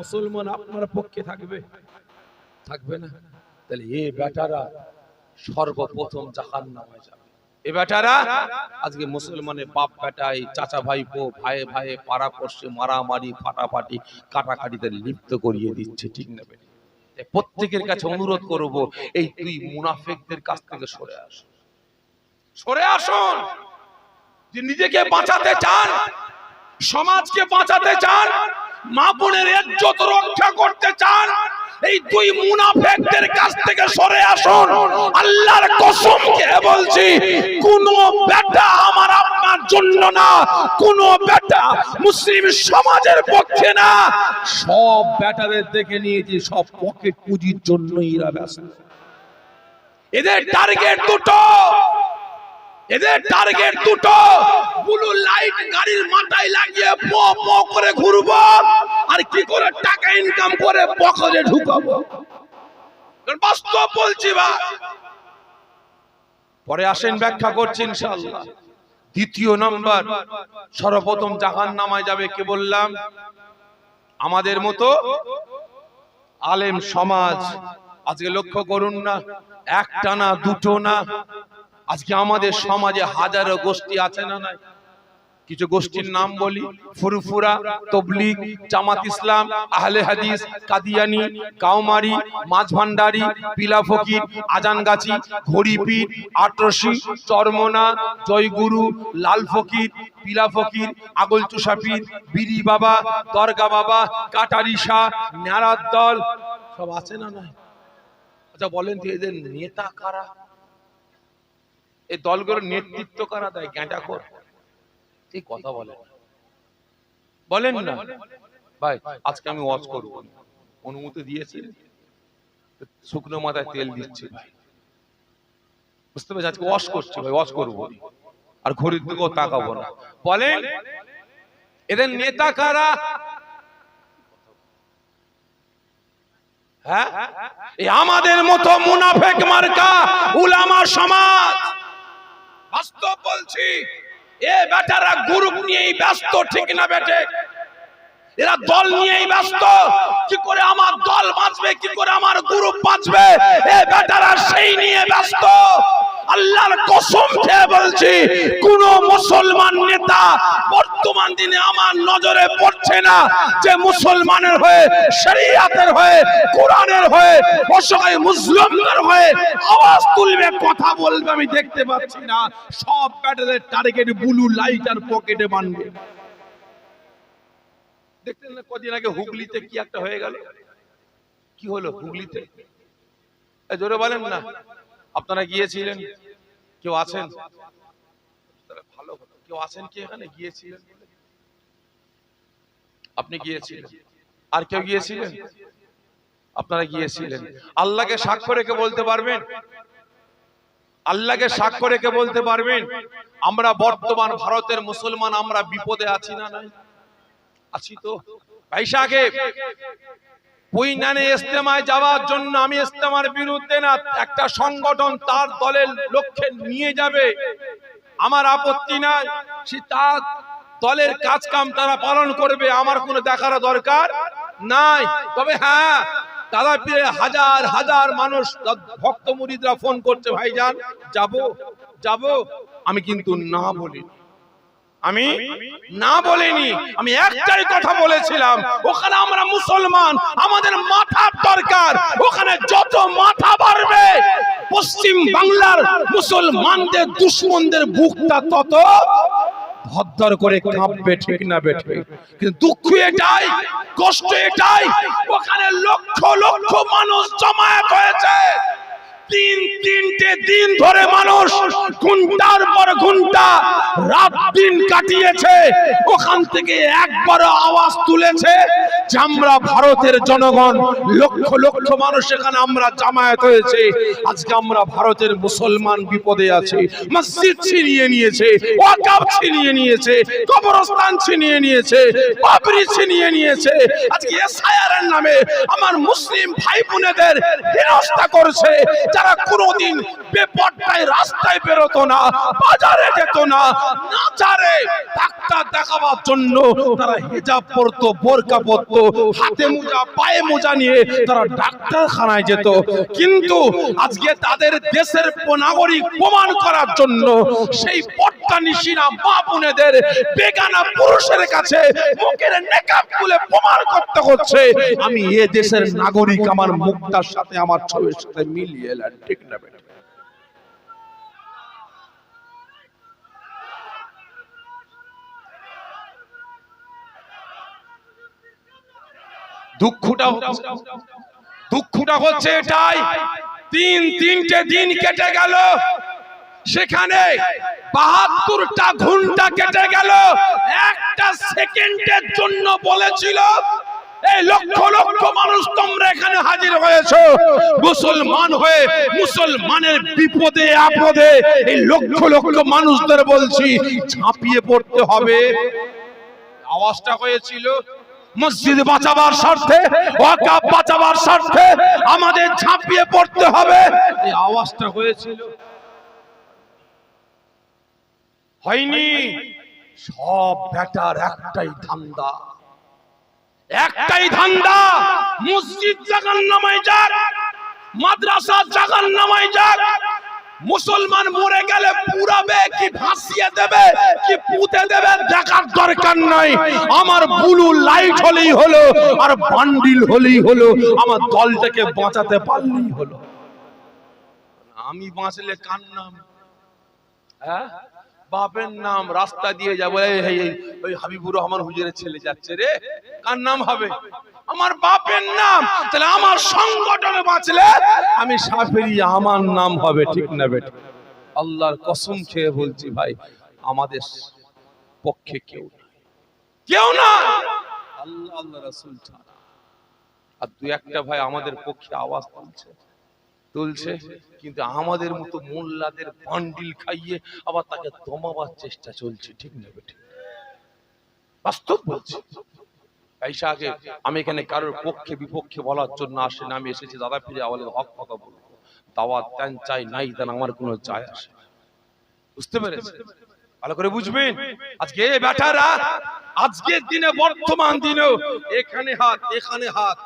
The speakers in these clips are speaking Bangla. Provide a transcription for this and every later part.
মুসলমান আপনার পক্ষে থাকবে? থাকবে না। তাহলে এই বেটারা সর্বপ্রথম জাহান্নামে যাবে। এই বেটারা আজকে মুসলমানের বাপ বেটাই, চাচা ভাইপো, ভাইয়ে ভাইয়ে পাড়া পড়শে মারামারি ফাটাফাটি কাটাকাটিতে লিপ্ত করিয়ে দিচ্ছে, ঠিক না? প্রত্যেকের কাছে অনুরোধ করব, এই দুই মুনাফিকদের কাছ থেকে সরে আসুন, সরে আসুন। যে নিজেকে বাঁচাতে চান, সমাজকে বাঁচাতে চান, মা বোনের ইজ্জত রক্ষা করতে চান, এই দুই মুনাফিকদের কাছ থেকে সরে আসুন। আল্লাহর কসম খেয়ে বলছি, কোন বেটা আমার আপনার জন্য না, কোন বেটা মুসলিম সমাজের পক্ষে না। সব বেটাদের দেখে নিয়েছি, সব পকেট পুঁজির জন্যই এরা ব্যস্ত। এদের টার্গেট দুটো, এদের টার্গেট দুটো। ব্লু লাইট গাড়ির মাথায় লাগিয়ে প প করে ঘুরবো, আর কি করে টাকা ইনকাম করে পকেটে ঢুকাবো। বাস্তব বলছি ভাই। পরে আসেন ব্যাখ্যা করছি ইনশাআল্লাহ। দ্বিতীয় নাম্বার, সর্বপ্রথম জাহান্নামে যাবে কে বললাম? আমাদের মতো আলেম সমাজ। আজকে লক্ষ্য করুন না, একটা না দুটো না, আজকে আমাদের সমাজে হাজারো গোষ্ঠী আছে না নাই? কিছু গোষ্ঠীর নাম বলি: ফুরফুরা, তবলিগ, জামাত ইসলাম, আহলে হাদিস, কাদিয়ানি, কাউমারি, মাঝভান্ডারি, পিলা ফকির, আজানগাছি, ঘড়িপীর, আটরশি, চরমনা, জয়গুরু, লাল ফকির, পিলা ফকির, আগল চুষাপীর, বিড়ি বাবা, দরগা বাবা, কাটারি শাহ, ন্যাড়ার দল, সব আছে না নাই? আচ্ছা বলেন তো, এদের নেতা কারা? এই দলগুলোর নেতৃত্ব কারা দেয়? গ্যাঁটাখোর। এই কথা বলেন না ভাই। আজকে আমি ওয়াজ করব, অনুমতি দিয়েছি, শুকনো মাথায় তেল দিচ্ছি ভাই, বুঝতে পেরেছি? আজকে ওয়াজ করছি ভাই, ওয়াজ করব, আর ঘড়ির দিকেও তাকাবো না। বলেন এদের নেতা কারা? হ্যাঁ, এই আমাদের মতো মুনাফিক মার্কা উলামা সমাজ। বাস্তব বলছি, এ বেটারা গ্রুপ নিয়েই ব্যস্ত, ঠিক না বেটে? এরা দল নিয়েই ব্যস্ত। কি করে আমার দল বাঁচবে, কি করে আমার গ্রুপ বাঁচবে, এ বেটারা সেই নিয়ে ব্যস্ত। আল্লাহর কসম খেয়ে বলছি, কোন মুসলমান নেতা বর্তমান দিনে আমার নজরে পড়ছে না যে মুসলমানের হয়ে, শরীয়তের হয়ে, কোরআনের হয়ে, অসহায় মুসলিমদের হয়ে আওয়াজ তুলবে, কথা বলবে। আমি দেখতে পাচ্ছি না। সব ব্যাটাদের টার্গেট ব্লু লাইট আর পকেটে বানবে। দেখতেন না কদিন আগে হুগলিতে কি একটা হয়ে গেল? কি হলো হুগলিতে? জোরে বলেন না। আপনারা গিয়েছিলেন? কেউ আছেন? ভালো, কেউ আছেন কি এখানে গিয়েছিলেন? আপনি গিয়েছিলেন, আর কেউ গিয়েছিলেন? আপনারা গিয়েছিলেন। আল্লাহকে সাক্ষ্য রেখে বলতে পারবেন, আল্লাহকে সাক্ষ্য রেখে বলতে পারবেন, আমরা বর্তমান ভারতের মুসলমান আমরা বিপদে আছি না নাই? আছি তো ভাই সাহেব। পুইনানে ইস্তেমায় যাওয়ার জন্য, আমি ইস্তেমার বিরুদ্ধে না, একটা সংগঠন তার দলের লক্ষ্যে নিয়ে যাবে, আমার আপত্তি নাই। সে তার দলের কাজ কাম তারা পালন করবে, আমার কোনো দেখার দরকার নাই। তবে হ্যাঁ, তারা হাজার হাজার মানুষ, ভক্ত মুরিদরা ফোন করছে, ভাইজান যাবো। আমি কিন্তু না বলি, আমি না বলিনি। আমি একটাই কথা বলেছিলাম, ওখানে আমরা মুসলমান, আমাদের মাথার দরকার। ওখানে যত মাথা বাড়বে, পশ্চিম বাংলার মুসলমানদের দুশমনদের বুকটা তত ভদ্দর করে কাঁপবে, ঠিক না বেঠে? কিন্তু দুঃখ এটাই, কষ্ট এটাই, ওখানে লক্ষ লক্ষ মানুষ জমায়েত হয়েছে। তিনটে দিন ধরে মানুষ ঘন্টার পর ঘন্টা রাত দিন কাটিয়েছে। ওখান থেকে একবার আওয়াজ তুলেছে যে আমরা ভারতের জনগণ, লক্ষ লক্ষ মানুষ এখানে আমরা জামায়াত হয়েছে। আজকে আমরা ভারতের মুসলমান বিপদে আছি। মসজিদ ছিনিয়ে নিয়েছে, ওয়াকফ ছিনিয়ে নিয়েছে, কবরস্থান ছিনিয়ে নিয়েছে, বাবরি ছিনিয়ে নিয়েছে। আজকে এসআইআর এর নামে আমার মুসলিম ভাই বোনেদের হেনস্থা করছে। তারা কোনোদিন বেপরদায় রাস্তায় বেরোতো না, বাজারে যেত না, নাচারে ডাক্তার দেখাবার জন্য তারা হিজাব পরতো, বোরকা পরতো, হাতে মোজা পায়ে মোজা নিয়ে তারা ডাক্তারখানায় যেত। কিন্তু আজকে তাদের দেশের নাগরিক প্রমাণ করার জন্য সেই পর্দানিশিনা মা বোনেদের বেগানা পুরুষের কাছে মুখের নেকাব খুলে প্রমাণ করতে হচ্ছে আমি এ দেশের নাগরিক, আমার মুখটার সাথে আমার ছবির সাথে মিলিয়ে এলেন, ঠিক না বেটা? দুঃখটা হচ্ছে এটাই, তিনটে দিন কেটে গেল, সেখানে ৭২টা ঘন্টা কেটে গেল, একটা সেকেন্ডের জন্য বলেছিল এই লক্ষ লক্ষ মানুষ তোমরা এখানে হাজির হয়েছো মুসলমান হয়ে, মুসলমানের বিপদে আপদে এই লক্ষ লক্ষ মানুষদের বলছি ঝাঁপিয়ে পড়তে হবে। আওয়াজটা হয়েছিল মসজিদ বাঁচাবার স্বার্থে, ওয়াকফ বাঁচাবার স্বার্থে আমাদের ঝাঁপিয়ে পড়তে হবে, এই আওয়াজটা হয়েছিল। হয়নি। সব বেটার একটাই ধান্দা, মসজিদ জাহান্নামায় যাক, মাদ্রাসা জাহান্নামায় যাক, মুসলমান মরে গেলে পুরাবে কি ভাসিয়ে দেবে কি পুঁতে দেবে দেখার দরকার নাই, আমার ব্লু লাইট হলেই হলো আর বান্ডিল হলেই হলো, আমার দলটাকে বাঁচাতে পারলেই হলো। আমি বাঁচলে কার নাম? হ্যাঁ, বাপের নাম। রাস্তা দিয়ে যাবো ওই হাবিবুর রহমান হুজুরের ছেলে যাচ্ছে রে, কার নাম হবে? আমার বাপের নাম। তাহলে আমার সংগঠনে বাঁচলে আমি সাফেরি, আমার নাম হবে, ঠিক না বেটা? আল্লাহর কসম খেয়ে বলছি ভাই, আমাদের পক্ষে কেউ না, আল্লাহ আল্লাহ রাসূল ছাড়া। আর দুই একটা ভাই আমাদের পক্ষে আওয়াজ তুলছে, কিন্তু আমাদের মতো মোল্লাদের বান্ডিল খাইয়ে আবার তাকে দমাবার চেষ্টা চলছে, ঠিক না বেটা? বাস্তব বলছি। আগে আমি এখানে কারোর পক্ষে বিপক্ষে বলার জন্য আসি না, আমি এসেছি দাদা ফিরে আমাদের হক কথা বলবো। দাওয়াত দেন চাই নাই দেন আমার কোনো যায় আসে, বুঝতে পেরেছেন? ভালো করে বুঝবেন। আজকে বেটারা আজকের দিনে, বর্তমান দিনেও এখানে হাত এখানে হাত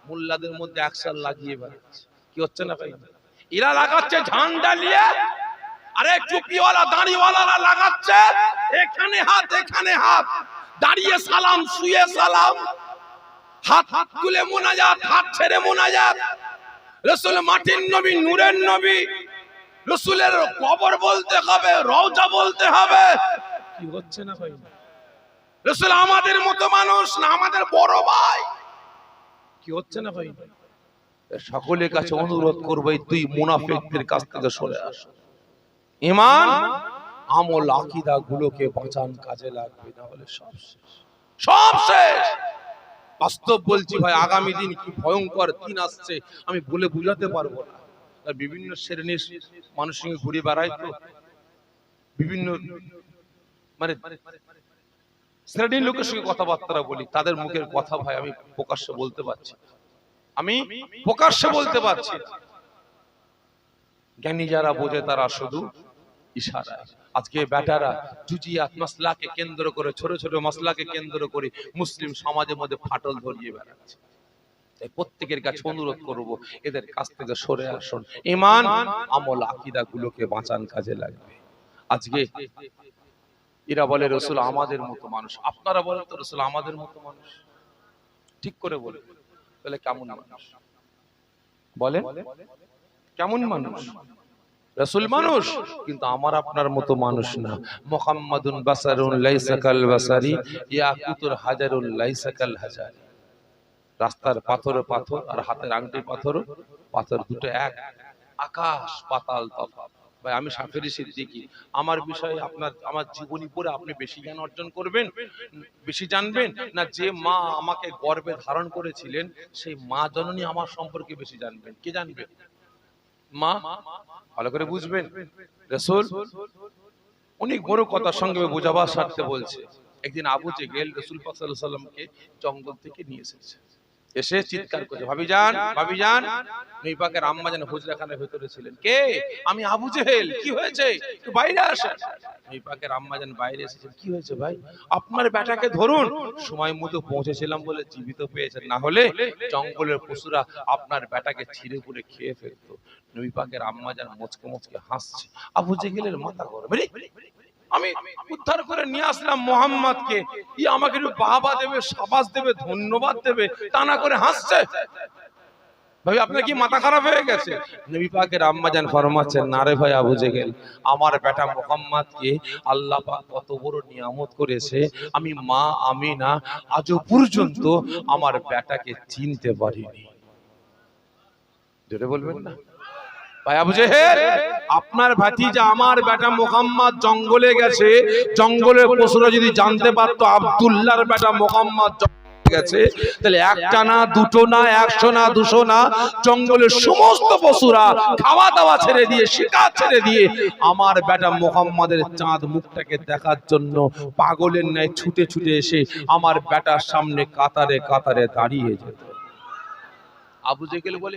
মোল্লাদের মধ্যে একসাথ লাগিয়ে বেড়াচ্ছে। কি হচ্ছে না ভাই? এরা লাগাচ্ছে ঝান্ডা নিয়ে, আরে টুপিওয়ালা দাড়িওয়ালারা লাগাচ্ছে এখানে হাত এখানে হাত, দাঁড়িয়ে সালাম, শুয়ে সালাম, হাত তুলে মুনাজাত, হাত ছেড়ে মুনাজাত। রাসূল মাটির নবী, নূরের নবী, রাসূলের কবর বলতে হবে, রওজা বলতে হবে। কি হচ্ছে না ভাই? রাসূল আমাদের মতো মানুষ না, আমাদের বড় ভাই। কি হচ্ছে না ভাই? সকলের কাছে অনুরোধ করব, এই দুই মুনাফিকদের কাছ থেকে সরে আসো। ঈমান, আমল, আকীদা গুলোকে বাঁচান, কাজে লাগবে, না হলে সব শেষ। বাস্তব বলছি ভাই, আগামী দিন কি ভয়ঙ্কর দিন আসছে আমি বলে বুঝাতে পারবো না। আর বিভিন্ন শ্রেণীর মানুষ সঙ্গে ঘুরে বেড়াই, তো বিভিন্ন মানে শ্রেণীর লোকের সঙ্গে কথাবার্তা বলি, তাদের মুখের কথা ভাই আমি প্রকাশ্যে বলতে পারছি, জ্ঞানী যারা বোঝে তারা শুধু ইশারায়। আজকে বেটারা জুজিয়াত মাসলাকে কেন্দ্র করে, ছোট ছোট মাসলাকে কেন্দ্র করে মুসলিম সমাজের মধ্যে ফাটল ধরিয়ে বেড়াচ্ছে। তাই প্রত্যেকের কাছে অনুরোধ করব, এদের কাছ থেকে সরে আসুন, ঈমান, আমল, আকীদা গুলোকে বাঁচান, কাজে লাগবে। আজকে এরা বলে রাসূল আমাদের মতো মানুষ, আপনারা বলেন তো রাসূল আমাদের মতো মানুষ, ঠিক করে বলে, তাহলে কেমন মানুষ বলেন? কেমন মানুষ? রাসূল মানুষ, কিন্তু আমার আপনার মতো মানুষ না। মুহাম্মাদুন বাসারুন লাইসা কাল বাসারি, ইয়াকুতুর হাজারুন লাইসা কাল হাজারি। রাস্তার পাথর পাথর আর হাতের আংটি পাথর দুটো এক, আকাশ পাতাল তফাৎ। ভাই আমি শাফেরি সিদ্দিকী, আমার বিষয়ে আমার জীবনী পড়ে আপনি বেশি জ্ঞান অর্জন করবেন, বেশি জানবেন না যে মা আমাকে গর্ভে ধারণ করেছিলেন সেই মা জননী আমার সম্পর্কে বেশি জানবেন? কে জানবেন? মা। ভালো করে বুঝবেন। রাসূল অনেক বড় কথা সঙ্গে বোঝাবার স্বার্থে বলছে। একদিন আবু জেহেল রাসূল পাক সাল্লাল্লাহু আলাইহি ওয়াসাল্লামকে জঙ্গল থেকে নিয়ে এসেছে। এসে চিৎকার করছে, ভাবিজান ভাবিজান। নবী পাকের আম্মা যেন হুজরাখানার ভিতরে ছিলেন। কে? আমি আবু জেহেল। কি হয়েছে? একটু বাইরে আসেন। নবী পাকের আম্মা যেন বাইরে এসেছেন। কি হয়েছে ভাই? আপনার বেটাকে ধরুন। সময় মতো পৌঁছেছিলাম বলে জীবিত পেয়েছেন, না হলে জঙ্গলের পশুরা আপনার বেটাকে ছিঁড়ে পুড়ে খেয়ে ফেলতো। নবী পাকের আম্মা যেন মুচকে মুচকে হাসছে। আবু জেহেলের মাথা গরম। আমি উদ্ধার করে নিয়ে আসলাম মোহাম্মদকে, ই আমাকে একটু বাবা দেবে, সাবাস দেবে, ধন্যবাদ দেবে, তা না করে হাসছে। ভাই আপনার কি মাথা খারাপ হয়ে গেছে? নবী পাকের আম্মা জান ফরমাচ্ছেন, না রে ভাই আবু জেহেল, আমার বেটা মুহাম্মদকে আল্লাহ পাক কত বড় নিয়ামত করেছে, আমি মা আমিনা আজও পর্যন্ত আমার বেটাকে চিনতে পারিনি। জোরে বলবেন না ভাই আবু জেহেল, আপনার ভাতিজা আমার বেটা মুহাম্মদ জঙ্গলে গেছে, জঙ্গলের পশুরা যদি জানতে পারতো আব্দুল্লাহর বেটা মুহাম্মদ গেছে, তাহলে একটা না, দুটো না, 100 না, 200 না, জঙ্গলের সমস্ত পশুরা খাওয়া দাওয়া ছেড়ে দিয়ে, শিকার ছেড়ে দিয়ে আমার বেটা মুহাম্মাদের চাঁদ মুখটাকে দেখার জন্য পাগলের ন্যায় ছুটে ছুটে এসে আমার বেটার সামনে কাতারে কাতারে দাঁড়িয়ে যেত। আবু জেহেল বলে